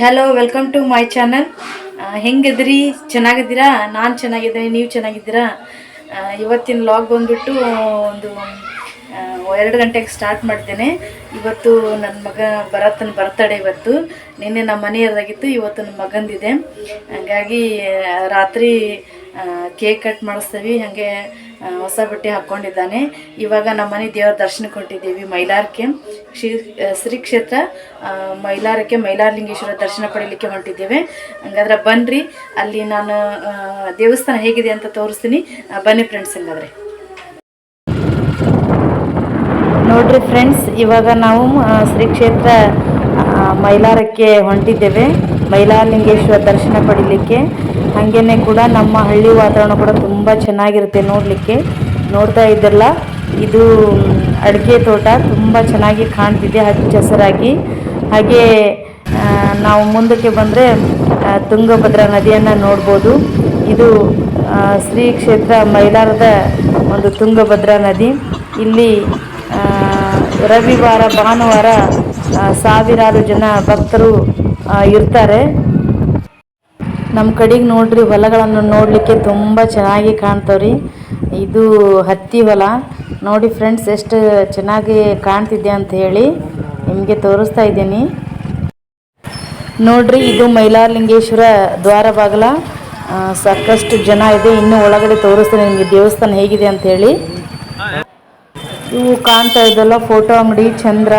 Hello, welcome to my channel. ಹೆಂಗಿದ್ರಿ? ಚೆನ್ನಾಗಿದ್ದೀರಾ? ನಾನು ಚೆನ್ನಾಗಿದ್ದೀನಿ, ನೀವು ಚೆನ್ನಾಗಿದ್ದೀರಾ? ಇವತ್ತಿನ ಲಾಗ್ ಬಂದುಬಿಟ್ಟು ಒಂದು 2 ಗಂಟೆಗೆ ಸ್ಟಾರ್ಟ್ ಮಾಡಿದ್ದೇನೆ. ಇವತ್ತು ನನ್ನ ಮಗ ಭರತನ ಬರ್ತಡೇ. ಇವತ್ತು ನಿನ್ನೆ ನಮ್ಮ ಮನೆಯದಾಗಿತ್ತು, ಇವತ್ತು ನನ್ನ ಮಗಂದಿದೆ. ಹಾಗಾಗಿ ರಾತ್ರಿ ಕೇಕ್ ಕಟ್ ಮಾಡಿಸ್ತೀವಿ. ಹಾಗೆ ಹೊಸ ಬಟ್ಟೆ ಹಾಕ್ಕೊಂಡಿದ್ದಾನೆ. ಇವಾಗ ನಮ್ಮ ಮನೆ ದೇವರ ದರ್ಶನಕ್ಕೆ ಹೊಂಟಿದ್ದೀವಿ. ಮೈಲಾರಕ್ಕೆ ಶ್ರೀ ಕ್ಷೇತ್ರ ಮೈಲಾರಕ್ಕೆ ಮೈಲಾರಲಿಂಗೇಶ್ವರ ದರ್ಶನ ಪಡೀಲಿಕ್ಕೆ ಹೊಂಟಿದ್ದೇವೆ. ಹಂಗಾದ್ರೆ ಬನ್ನಿರಿ, ಅಲ್ಲಿ ನಾನು ದೇವಸ್ಥಾನ ಹೇಗಿದೆ ಅಂತ ತೋರಿಸ್ತೀನಿ. ಬನ್ನಿ ಫ್ರೆಂಡ್ಸ್. ಹಂಗಾದ್ರೆ ನೋಡ್ರಿ ಫ್ರೆಂಡ್ಸ್, ಇವಾಗ ನಾವು ಶ್ರೀ ಕ್ಷೇತ್ರ ಮೈಲಾರಕ್ಕೆ ಹೊಂಟಿದ್ದೇವೆ, ಮೈಲಾರಲಿಂಗೇಶ್ವರ ದರ್ಶನ ಪಡೀಲಿಕ್ಕೆ. ಹಾಗೇನೆ ಕೂಡ ನಮ್ಮ ಹಳ್ಳಿ ವಾತಾವರಣ ಕೂಡ ತುಂಬ ಚೆನ್ನಾಗಿರುತ್ತೆ ನೋಡಲಿಕ್ಕೆ. ನೋಡ್ತಾ ಇದ್ದಲ್ಲ, ಇದು ಅಡಿಕೆ ತೋಟ ತುಂಬ ಚೆನ್ನಾಗಿ ಕಾಣ್ತಿದೆ ಹಚ್ಚ ಹಸಿರಾಗಿ. ಹಾಗೆ ನಾವು ಮುಂದಕ್ಕೆ ಬಂದರೆ ತುಂಗಭದ್ರಾ ನದಿಯನ್ನು ನೋಡ್ಬೋದು. ಇದು ಶ್ರೀ ಕ್ಷೇತ್ರ ಮೈಲಾರದ ಒಂದು ತುಂಗಭದ್ರಾ ನದಿ. ಇಲ್ಲಿ ರವಿವಾರ ಭಾನುವಾರ ಸಾವಿರಾರು ಜನ ಭಕ್ತರು ಇರ್ತಾರೆ. ನಮ್ಮ ಕಡೆಗೆ ನೋಡ್ರಿ, ಹೊಲಗಳನ್ನು ನೋಡಲಿಕ್ಕೆ ತುಂಬ ಚೆನ್ನಾಗಿ ಕಾಣ್ತಾವ್ರಿ. ಇದು ಹತ್ತಿ ಹೊಲ ನೋಡಿ ಫ್ರೆಂಡ್ಸ್, ಎಷ್ಟು ಚೆನ್ನಾಗಿ ಕಾಣ್ತಿದೆ ಅಂತ ಹೇಳಿ ನಿಮಗೆ ತೋರಿಸ್ತಾ ಇದ್ದೀನಿ. ನೋಡ್ರಿ, ಇದು ಮೈಲಾರಲಿಂಗೇಶ್ವರ ದ್ವಾರ ಬಾಗಿಲ. ಸಾಕಷ್ಟು ಜನ ಇದೆ. ಇನ್ನು ಒಳಗಡೆ ತೋರಿಸ್ತೀನಿ ನಿಮಗೆ ದೇವಸ್ಥಾನ ಹೇಗಿದೆ ಅಂತ ಹೇಳಿ. ಇವು ಕಾಣ್ತಾ ಇದ್ದಲ್ಲ ಫೋಟೋ ಅಂಗಡಿ, ಚಂದ್ರ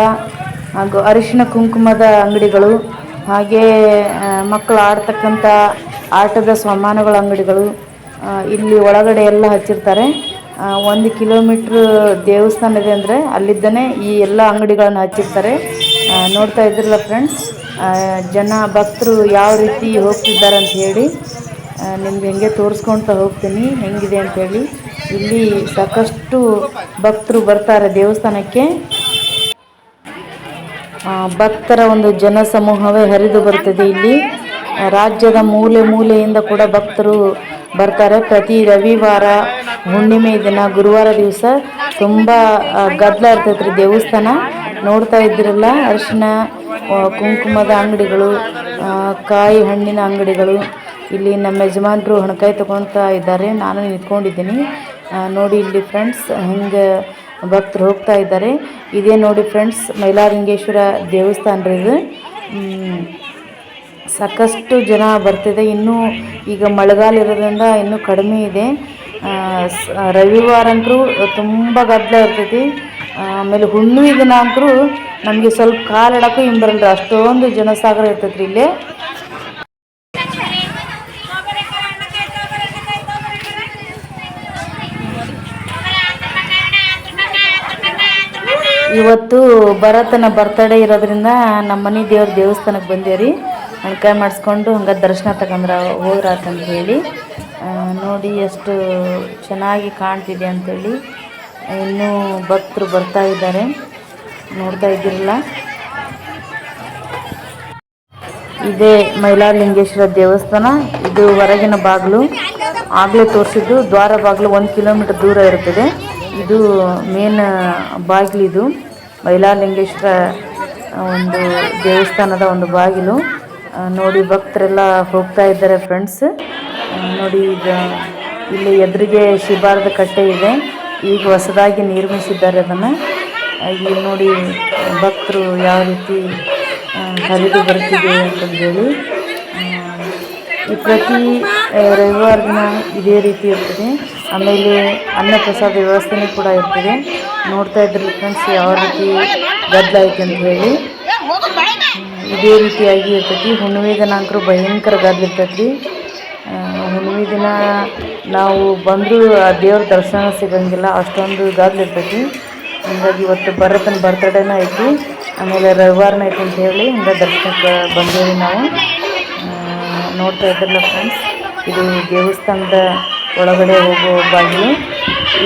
ಹಾಗೂ ಅರಿಶಿಣ ಕುಂಕುಮದ ಅಂಗಡಿಗಳು, ಹಾಗೆ ಮಕ್ಕಳು ಆಡ್ತಕ್ಕಂಥ ಆಟದ ಸಾಮಾನುಗಳ ಅಂಗಡಿಗಳು ಇಲ್ಲಿ ಒಳಗಡೆ ಎಲ್ಲ ಹಚ್ಚಿರ್ತಾರೆ. 1 ಕಿಲೋಮೀಟ್ರ್ ದೇವಸ್ಥಾನ ಇದೆ ಅಂದರೆ ಅಲ್ಲಿದ್ದನೇ ಈ ಎಲ್ಲ ಅಂಗಡಿಗಳನ್ನು ಹಚ್ಚಿರ್ತಾರೆ. ನೋಡ್ತಾ ಇದ್ರಲ್ಲ ಫ್ರೆಂಡ್ಸ್, ಜನ ಭಕ್ತರು ಯಾವ ರೀತಿ ಹೋಗ್ತಿದ್ದಾರೆ ಅಂತ ಹೇಳಿ ನಿಮ್ಗೆ ಹೆಂಗೆ ತೋರಿಸ್ಕೊಳ್ತಾ ಹೋಗ್ತೀನಿ ಹೆಂಗಿದೆ ಅಂಥೇಳಿ. ಇಲ್ಲಿ ಸಾಕಷ್ಟು ಭಕ್ತರು ಬರ್ತಾರೆ ದೇವಸ್ಥಾನಕ್ಕೆ. ಭಕ್ತರ ಒಂದು ಜನ ಸಮೂಹವೇ ಹರಿದು ಬರ್ತದೆ ಇಲ್ಲಿ. ರಾಜ್ಯದ ಮೂಲೆ ಮೂಲೆಯಿಂದ ಕೂಡ ಭಕ್ತರು ಬರ್ತಾರೆ. ಪ್ರತಿ ರವಿವಾರ, ಹುಣ್ಣಿಮೆ ದಿನ, ಗುರುವಾರ ದಿವಸ ತುಂಬ ಗದ್ದಲ ಇರ್ತೈತ್ರಿ ದೇವಸ್ಥಾನ. ನೋಡ್ತಾ ಇದ್ದೀರಲ್ಲ, ಅರಿಶಿನ ಕುಂಕುಮದ ಅಂಗಡಿಗಳು, ಕಾಯಿ ಹಣ್ಣಿನ ಅಂಗಡಿಗಳು. ಇಲ್ಲಿ ನಮ್ಮ ಯಜಮಾನರು ಹಣಕಾಯಿ ತೊಗೊಳ್ತಾ ಇದ್ದಾರೆ, ನಾನು ನಿಂತ್ಕೊಂಡಿದ್ದೀನಿ. ನೋಡಿ ಇಲ್ಲಿ ಫ್ರೆಂಡ್ಸ್, ಹೆಂಗೆ ಭಕ್ತರು ಹೋಗ್ತಾ ಇದ್ದಾರೆ. ಇದೇ ನೋಡಿ ಫ್ರೆಂಡ್ಸ್, ಮೈಲಾರಲಿಂಗೇಶ್ವರ ದೇವಸ್ಥಾನ ರೀ ಇದು. ಸಾಕಷ್ಟು ಜನ ಬರ್ತಿದೆ. ಇನ್ನೂ ಈಗ ಮಳೆಗಾಲ ಇರೋದ್ರಿಂದ ಇನ್ನೂ ಕಡಿಮೆ ಇದೆ. ರವಿವಾರ ಅಂತೂ ತುಂಬ ಗದ್ದಲ ಇರ್ತೈತಿ. ಆಮೇಲೆ ಹುಣ್ಣಿಮೆ ದಿನ ಅಂತೂ ನಮಗೆ ಸ್ವಲ್ಪ ಕಾಲಿಡೋಕ್ಕೂ ಹಿಂಬರಲ್ರಿ, ಅಷ್ಟೊಂದು ಜನಸಾಗರ ಇರ್ತೈತ್ರಿ ಇಲ್ಲೇ. ಇವತ್ತು ಭರತನ ಬರ್ತಡೇ ಇರೋದ್ರಿಂದ ನಮ್ಮ ಮನೆ ದೇವ್ರ ದೇವಸ್ಥಾನಕ್ಕೆ ಬಂದೇವ್ರಿ. ಹಣ್ಕಾಯಿ ಮಾಡಿಸ್ಕೊಂಡು ಹಂಗೆ ದರ್ಶನ ತಗೊಂಡ್ರೆ ಹೋಗ್ರಾತಂತ ಹೇಳಿ. ನೋಡಿ ಎಷ್ಟು ಚೆನ್ನಾಗಿ ಕಾಣ್ತಿದೆ ಅಂಥೇಳಿ. ಇನ್ನೂ ಭಕ್ತರು ಬರ್ತಾ ಇದ್ದಾರೆ, ನೋಡ್ತಾ ಇದ್ದೀರಲ್ಲ. ಇದೇ ಮೈಲಾರಲಿಂಗೇಶ್ವರ ದೇವಸ್ಥಾನ. ಇದು ಹೊರಗಿನ ಬಾಗಿಲು, ಆಗಲೇ ತೋರಿಸಿದ್ದು ದ್ವಾರ ಬಾಗಿಲು 1 ಕಿಲೋಮೀಟರ್ ದೂರ ಇರ್ತದೆ. ಇದು ಮೇನ್ ಬಾಗಿಲಿದು, ಮೈಲಾರಲಿಂಗೇಶ್ವರ ಒಂದು ದೇವಸ್ಥಾನದ ಒಂದು ಬಾಗಿಲು. ನೋಡಿ ಭಕ್ತರೆಲ್ಲ ಹೋಗ್ತಾ ಇದ್ದಾರೆ ಫ್ರೆಂಡ್ಸ್. ನೋಡಿ, ಈಗ ಇಲ್ಲಿ ಎದುರಿಗೆ ಶಿಬಾರದ ಕಟ್ಟೆ ಇದೆ, ಈಗ ಹೊಸದಾಗಿ ನಿರ್ಮಿಸಿದ್ದಾರೆ ಅದನ್ನು. ಇಲ್ಲಿ ನೋಡಿ ಭಕ್ತರು ಯಾವ ರೀತಿ ಹರಿದು ಬರ್ತಿದೆ ಅಂತಂದೇಳಿ. ಈ ಪ್ರತಿ ರವಿವಾರ ದಿನ ಇದೇ ರೀತಿ ಇರ್ತದೆ. ಆಮೇಲೆ ಅನ್ನಪ್ರಸಾದ ವ್ಯವಸ್ಥೆನೂ ಕೂಡ ಇರ್ತದೆ. ನೋಡ್ತಾ ಇದ್ರಲ್ಲಿ ಫ್ರೆಂಡ್ಸ್, ಯಾವ ರೀತಿ ಗದ್ದಲ ಐತೆ ಅಂತ ಹೇಳಿ. ಇದೇ ರೀತಿಯಾಗಿ ಇರ್ತೈತಿ. ಹುಣ್ಣಿಮೆ ದಿನ ಅಂಕರು ಭಯಂಕರ ಗದ್ದಲ ಇರ್ತೈತಿ. ಹುಣ್ಣಿಮೆ ದಿನ ನಾವು ಬಂದರೂ ಆ ದೇವ್ರ ದರ್ಶನ ಸಿಗೋಂಗಿಲ್ಲ, ಅಷ್ಟೊಂದು ಗದ್ದಲ ಇರ್ತೈತಿ. ಹಂಗಾಗಿ ಇವತ್ತು ಭರತನ ಬರ್ತಡೇನೂ ಐತಿ, ಆಮೇಲೆ ರವಿವಾರನ ಐತಿ ಅಂತ ಹೇಳಿ ಹಂಗೆ ದರ್ಶನಕ್ಕೆ ಬಂದೇವಿ ನಾವು. ನೋಡ್ತಾ ಇದ್ರಲ್ಲ ಫ್ರೆಂಡ್ಸ್, ಇದು ದೇವಸ್ಥಾನದ ಒಳಗಡೆ ಹೋಗೋ ಬಾಗಿಲು.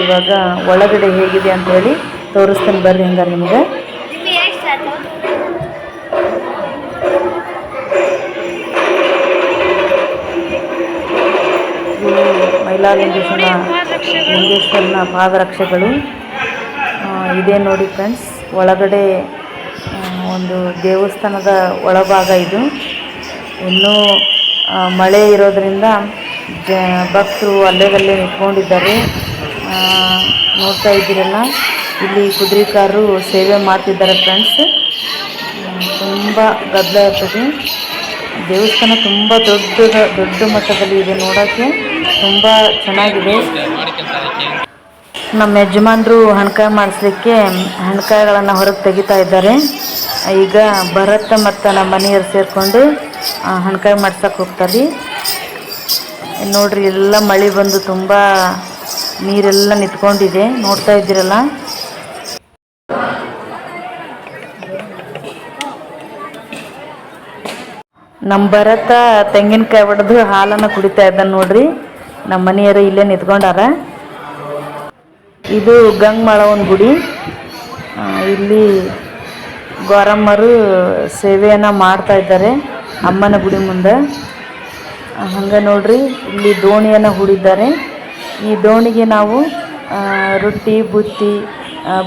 ಇವಾಗ ಒಳಗಡೆ ಹೇಗಿದೆ ಅಂತ ಹೇಳಿ ತೋರಿಸ್ತೀನಿ ಬರ್ರಿ ಹಂಗಾರೆ ನಿಮ್ಗೆ. ಮೈಲಾರಲಿಂಗೇಶ್ವರನ ಪಾದರಕ್ಷೆಗಳು ಇದೇ ನೋಡಿ ಫ್ರೆಂಡ್ಸ್. ಒಳಗಡೆ ಒಂದು ದೇವಸ್ಥಾನದ ಒಳಭಾಗ ಇದು. ಇನ್ನೂ ಮಳೆ ಇರೋದರಿಂದ ಭಕ್ತರು ಅಲ್ಲೇಗಲ್ಲೇ ನಿಂತ್ಕೊಂಡಿದ್ದಾರೆ. ನೋಡ್ತಾ ಇದ್ದೀರಲ್ಲ, ಇಲ್ಲಿ ಕುದುರೆ ಕಾರು ಸೇವೆ ಮಾಡ್ತಿದ್ದಾರೆ ಫ್ರೆಂಡ್ಸ್. ತುಂಬ ಗದ್ದಲ ಇರ್ತದೆ. ದೇವಸ್ಥಾನ ತುಂಬ ದೊಡ್ಡ ಮಟ್ಟದಲ್ಲಿ ಇದೆ. ನೋಡೋಕ್ಕೆ ತುಂಬ ಚೆನ್ನಾಗಿದೆ. ನಮ್ಮ ಯಜಮಾನರು ಹಣ್ಕಾಯಿ ಮಾಡಿಸ್ಲಿಕ್ಕೆ ಹಣ್ಕಾಯಿಗಳನ್ನು ಹೊರಗೆ ತೆಗಿತಾ ಇದ್ದಾರೆ. ಈಗ ಭರತ್ ಮತ್ತು ನಮ್ಮ ಮನೆಯವರು ಸೇರಿಕೊಂಡು ಹಣ್ಕಾಯಿ ಮಾಡ್ಸಕ್ಕೆ ಹೋಗ್ತಾರೆ. ನೋಡ್ರಿ, ಎಲ್ಲ ಮಳೆ ಬಂದು ತುಂಬ ನೀರೆಲ್ಲ ನಿಂತ್ಕೊಂಡಿದೆ. ನೋಡ್ತಾ ಇದ್ದೀರಲ್ಲ, ನಮ್ಮ ಭರತ ತೆಂಗಿನಕಾಯಿ ಹೊಡೆದು ಹಾಲನ್ನು ಕುಡಿತಾ ಇದ್ದಾನೆ. ನೋಡ್ರಿ, ನಮ್ಮ ಮನೆಯವರು ಇಲ್ಲೇ ನಿಂತ್ಕೊಂಡಾರ. ಇದು ಗಂಗಮಾಳವನ ಗುಡಿ. ಇಲ್ಲಿ ಗೌರಮ್ಮರು ಸೇವೆಯನ್ನು ಮಾಡ್ತಾ ಇದ್ದಾರೆ ಅಮ್ಮನ ಗುಡಿ ಮುಂದೆ. ಹಂಗೆ ನೋಡ್ರಿ, ಇಲ್ಲಿ ದೋಣಿಯನ್ನು ಹೂಡಿದ್ದಾರೆ. ಈ ದೋಣಿಗೆ ನಾವು ರೊಟ್ಟಿ, ಬುತ್ತಿ,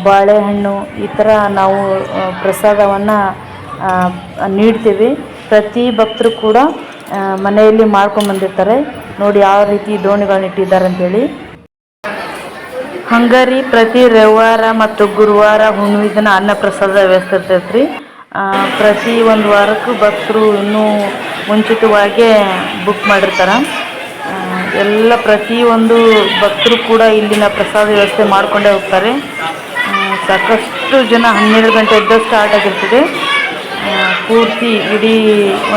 ಬಾಳೆಹಣ್ಣು ಈ ಥರ ನಾವು ಪ್ರಸಾದವನ್ನು ನೀಡ್ತೀವಿ. ಪ್ರತಿ ಭಕ್ತರು ಕೂಡ ಮನೆಯಲ್ಲಿ ಮಾಡ್ಕೊಂಬಂದಿರ್ತಾರೆ. ನೋಡಿ ಯಾವ ರೀತಿ ದೋಣಿಗಳನ್ನ ಇಟ್ಟಿದ್ದಾರೆ ಅಂಥೇಳಿ. ಹಂಗಾರಿ ಪ್ರತಿ ರವಿವಾರ ಮತ್ತು ಗುರುವಾರ ಹುಣ್ಣಿಮೆ ದಿನ ಅನ್ನ ಪ್ರಸಾದ ವ್ಯವಸ್ಥೆ ಇರ್ತೈತೆ ರೀ. ಪ್ರತಿ ಒಂದು ವಾರಕ್ಕೂ ಭಕ್ತರು ಇನ್ನೂ ಮುಂಚಿತವಾಗೇ ಬುಕ್ ಮಾಡಿರ್ತಾರೆ. ಎಲ್ಲ ಪ್ರತಿಯೊಂದು ಭಕ್ತರು ಕೂಡ ಇಲ್ಲಿನ ಪ್ರಸಾದ ವ್ಯವಸ್ಥೆ ಮಾಡಿಕೊಂಡೇ ಹೋಗ್ತಾರೆ. ಸಾಕಷ್ಟು ಜನ 12 ಗಂಟೆ ಎದ್ದ ಸ್ಟಾರ್ಟ್ ಆಗಿರ್ತದೆ. ಪೂರ್ತಿ ಇಡೀ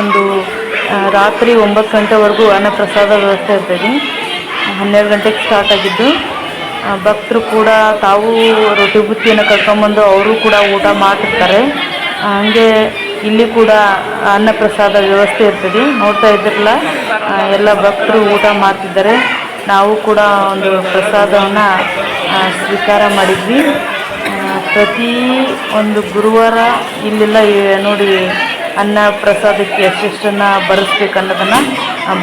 ಒಂದು ರಾತ್ರಿ 9 ಗಂಟೆವರೆಗೂ ಅನ್ನಪ್ರಸಾದ ವ್ಯವಸ್ಥೆ ಇರ್ತದೆ. 12 ಗಂಟೆಗೆ ಸ್ಟಾರ್ಟ್ ಆಗಿದ್ದು ಭಕ್ತರು ಕೂಡ ತಾವು ರೊಟ್ಟಿ ಬುತ್ತಿಯನ್ನು ಕರ್ಕೊಂಬಂದು ಅವರು ಕೂಡ ಊಟ ಮಾಡ್ತಿರ್ತಾರೆ. ಹಾಗೆ ಇಲ್ಲಿ ಕೂಡ ಅನ್ನಪ್ರಸಾದ ವ್ಯವಸ್ಥೆ ಇರ್ತದೆ. ನೋಡ್ತಾ ಇದ್ದಿರಲ್ಲ, ಎಲ್ಲ ಭಕ್ತರು ಊಟ ಮಾಡ್ತಿದ್ದಾರೆ. ನಾವು ಕೂಡ ಒಂದು ಪ್ರಸಾದವನ್ನು ಸ್ವೀಕಾರ ಮಾಡಿದ್ವಿ. ಪ್ರತಿ ಒಂದು ಗುರುವಾರ ಇಲ್ಲೆಲ್ಲ ನೋಡಿ ಅನ್ನ ಪ್ರಸಾದಕ್ಕೆ ಎಷ್ಟೆಷ್ಟನ್ನು ಬರೆಸ್ಬೇಕು ಅನ್ನೋದನ್ನು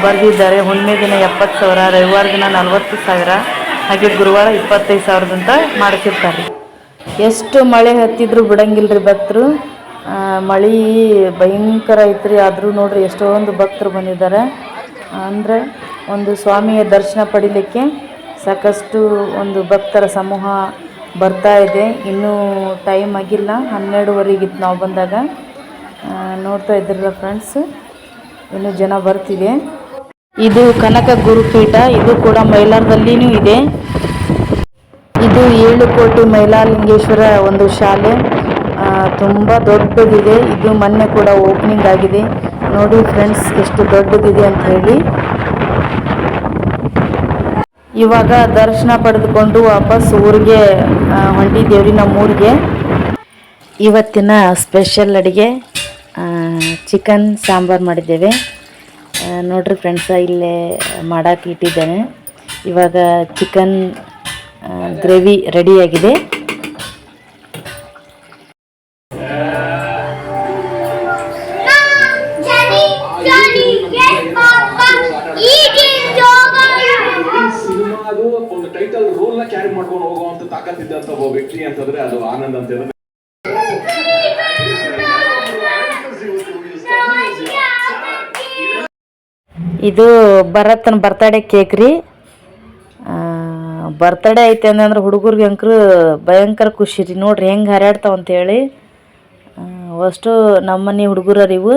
ಬರೆದಿದ್ದಾರೆ. ಹುಣ್ಣಿಮೆ ದಿನ 70,000, ರವಿವಾರ ದಿನ 40,000, ಹಾಗೆ ಗುರುವಾರ 25,000 ಅಂತ ಮಾಡಿಸಿರ್ತಾರೆ. ಎಷ್ಟು ಮಳೆ ಹತ್ತಿದ್ರು ಬಿಡಂಗಿಲ್ಲ ರೀ ಭಕ್ತರು. ಮಳೆ ಭಯಂಕರ ಐತ್ರಿ, ಆದರೂ ನೋಡ್ರಿ ಎಷ್ಟೊಂದು ಭಕ್ತರು ಬಂದಿದ್ದಾರೆ. ಅಂದರೆ ಒಂದು ಸ್ವಾಮಿಯ ದರ್ಶನ ಪಡೀಲಿಕ್ಕೆ ಸಾಕಷ್ಟು ಒಂದು ಭಕ್ತರ ಸಮೂಹ ಬರ್ತಾ ಇದೆ. ಇನ್ನೂ ಟೈಮ್ ಆಗಿಲ್ಲ, 12:15 ನಾವು ಬಂದಾಗ. ನೋಡ್ತಾ ಇದ್ರಲ್ಲ ಫ್ರೆಂಡ್ಸ್, ಇನ್ನೂ ಜನ ಬರ್ತಿದೆ. ಇದು ಕನಕ ಗುರುಪೀಠ. ಇದು ಕೂಡ ಮೈಲಾರದಲ್ಲಿನೂ ಇದೆ. ಇದು 7 ಕೋಟಿ ಮೈಲಾರಲಿಂಗೇಶ್ವರ ಒಂದು ಶಾಲೆ. ತುಂಬ ದೊಡ್ಡದಿದೆ. ಇದು ಮೊನ್ನೆ ಕೂಡ ಓಪನಿಂಗ್ ಆಗಿದೆ. ನೋಡಿ ಫ್ರೆಂಡ್ಸ್, ಎಷ್ಟು ದೊಡ್ಡದಿದೆ ಅಂತ ಹೇಳಿ. ಇವಾಗ ದರ್ಶನ ಪಡೆದುಕೊಂಡು ವಾಪಸ್ ಊರಿಗೆ ಹೊಂಟಿದ್ದೇವ್ರಿ, ನಮ್ಮ ಊರಿಗೆ. ಇವತ್ತಿನ ಸ್ಪೆಷಲ್ ಅಡುಗೆ ಚಿಕನ್ ಸಾಂಬಾರು ಮಾಡಿದ್ದೇವೆ. ನೋಡ್ರಿ ಫ್ರೆಂಡ್ಸ, ಇಲ್ಲೇ ಮಾಡೋಕೆ ಇಟ್ಟಿದ್ದೇನೆ. ಇವಾಗ ಚಿಕನ್ ಗ್ರೇವಿ ರೆಡಿಯಾಗಿದೆ. ಒಂದು ಟೈಟಲ್ ರೋಲ್ ನ ಕ್ಯಾರಿ ಮಾಡ್ಕೊಂಡು ಹೋಗುವಂತ ತಾಕತ್ತಿದ್ದಂತ ಒಬ್ಬ ವ್ಯಕ್ತಿ ಅಂತಂದ್ರೆ ಅದು ಆನಂದ್ ಅಂತ ಹೇಳಿದ್ರೆ. ಇದು ಭರತನ ಬರ್ತಡೇ ಕೇಕ್ ರೀ. ಬರ್ತಡೇ ಐತೆ ಅಂದ್ರೆ ಹುಡುಗರಿಗೆ ಅಂಕರು ಭಯಂಕರ ಖುಷಿ ರೀ. ನೋಡ್ರಿ ಹೆಂಗೆ ಹಾರಾಡ್ತಾವ ಅಂತೇಳಿ. ಅಷ್ಟು ನಮ್ಮನೆ ಹುಡುಗರು ಇವು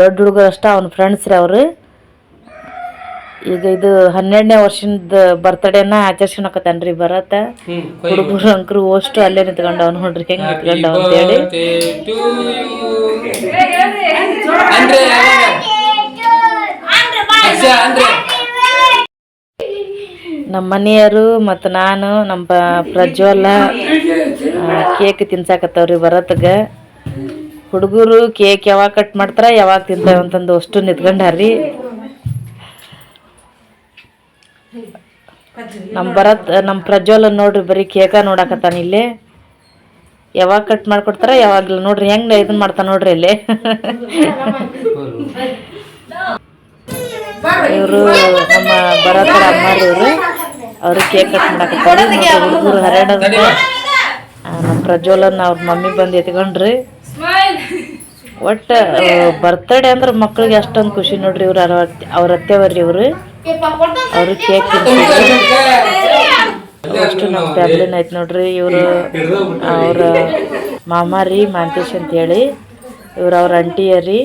ದೊಡ್ಡ ಹುಡುಗರು ಅಷ್ಟ, ಅವ್ನ ಫ್ರೆಂಡ್ಸ್ ರೀ ಅವರು. ಈಗ ಇದು 12ನೇ ವರ್ಷದ ಬರ್ತಡೇನ ಆಚರಿಸ್ಕೊಳಕತ್ತಾನ್ರಿ ಭರತ. ಹುಡುಗರು ಅಂಕರು ಅಷ್ಟು ಅಲ್ಲೇ ನಿಂತ್ಕೊಂಡವ್. ನೋಡ್ರಿ ಹೆಂಗೆ ನಿಂತ್ಕೊಂಡವ್ ಅಂತೇಳಿ. ನಮ್ಮ ಮನೆಯವರು ಮತ್ತು ನಾನು, ನಮ್ಮ ಪ್ರಜ್ವಲ ಕೇಕ್ ತಿನ್ಸಾಕತ್ತವ್ರಿ ಭರತ್ಗೆ. ಹುಡುಗರು ಕೇಕ್ ಯಾವಾಗ ಕಟ್ ಮಾಡ್ತಾರ, ಯಾವಾಗ ತಿಂತಾವ ಅಂತಂದು ಅಷ್ಟು ನಿಂತ್ಕೊಂಡಾರ್ರಿ. ನಮ್ಮ ಭರತ್, ನಮ್ಮ ಪ್ರಜ್ವಲ ನೋಡ್ರಿ ಬರೀ ಕೇಕ ನೋಡಕತ್ತಾನ ಇಲ್ಲಿ. ಯಾವಾಗ ಕಟ್ ಮಾಡ್ಕೊಡ್ತಾರ ಯಾವಾಗಲೂ ನೋಡ್ರಿ ಹೆಂಗೆ ಇದನ್ನ ಮಾಡ್ತಾನ ನೋಡ್ರಿ ಇಲ್ಲಿ. ಇವರು ನಮ್ಮ ಭರತರ ಅಮ್ಮಾರಿ ಇವರು. ಅವರು ಕೇಕ್ ಕಟ್ ಮಾಡಕತ್ತಾರೆ. ಹುಡುಗರು ಹರಡೋದ ನಮ್ಮ ಪ್ರಜ್ವಲನ್ನ ಅವ್ರ ಮಮ್ಮಿ ಬಂದು ಎತ್ಕೊಂಡ್ರಿ. ಒಟ್ಟು ಬರ್ತಡೇ ಅಂದ್ರೆ ಮಕ್ಳಿಗೆ ಅಷ್ಟೊಂದು ಖುಷಿ ನೋಡ್ರಿ. ಇವ್ರು ಅವ್ರ ಅತ್ತೆಯವ್ರಿ ಇವರು. ಅವರು ಕೇಕ್ ಅಷ್ಟು ನಮ್ಮ ಫ್ಯಾಮಿಲಿನ ಐತೆ ನೋಡ್ರಿ. ಇವರು ಅವ್ರ ಮಾಮಾರಿ ಮಾಂತೇಶ್ ಅಂತೇಳಿ, ಇವ್ರು ಅವ್ರ ಅಂಟಿಯರಿ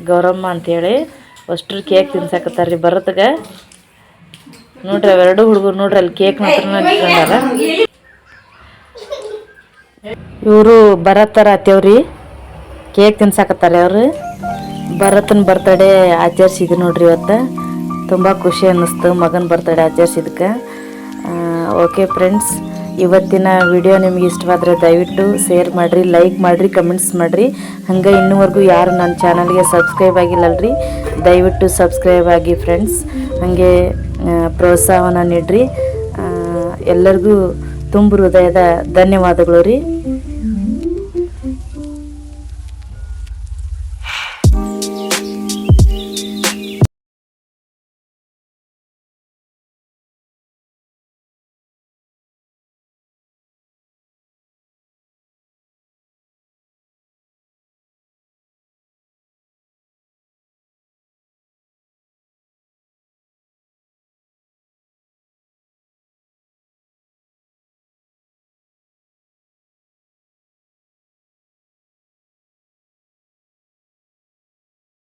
ಗೌರಮ್ಮ ಅಂತೇಳಿ ಅಷ್ಟ್ರು ಕೇಕ್ ತಿನ್ಸಾಕತ್ತಾರ್ರಿ ಬರತ್ಗೆ. ನೋಡ್ರಿ ಅವೆರಡು ಹುಡುಗರು ನೋಡ್ರಿ ಅಲ್ಲಿ ಕೇಕ್ ಮಾತ್ರ ಇಟ್ಕೊಂಡಾರ. ಇವರು ಬರತ್ತಾರ ಅತ್ತೇವ್ರಿ ಕೇಕ್ ತಿನ್ಸಾಕತ್ತಾರೆ. ಅವರು ಭರತನ ಬರ್ತಡೇ ಆಚರಿಸಿದ್ರು ನೋಡ್ರಿ ಇವತ್ತು. ತುಂಬ ಖುಷಿ ಅನ್ನಿಸ್ತು ಮಗನ ಬರ್ತಡೇ ಆಚರಿಸಿದಕ್ಕೆ. ಓಕೆ ಫ್ರೆಂಡ್ಸ್, ಇವತ್ತಿನ ವಿಡಿಯೋ ನಿಮ್ಗೆ ಇಷ್ಟವಾದರೆ ದಯವಿಟ್ಟು ಶೇರ್ ಮಾಡಿರಿ, ಲೈಕ್ ಮಾಡಿರಿ, ಕಮೆಂಟ್ಸ್ ಮಾಡಿರಿ. ಹಂಗೆ ಇನ್ನೂವರೆಗೂ ಯಾರು ನನ್ನ ಚಾನಲ್ಗೆ ಸಬ್ಸ್ಕ್ರೈಬ್ ಆಗಿಲ್ಲಲ್ರಿ ದಯವಿಟ್ಟು ಸಬ್ಸ್ಕ್ರೈಬ್ ಆಗಿ ಫ್ರೆಂಡ್ಸ್. ಹಾಗೆ ಪ್ರೋತ್ಸಾಹನ ನೀಡಿರಿ. ಎಲ್ಲರಿಗೂ ತುಂಬ ಹೃದಯದ ಧನ್ಯವಾದಗಳು ರೀ.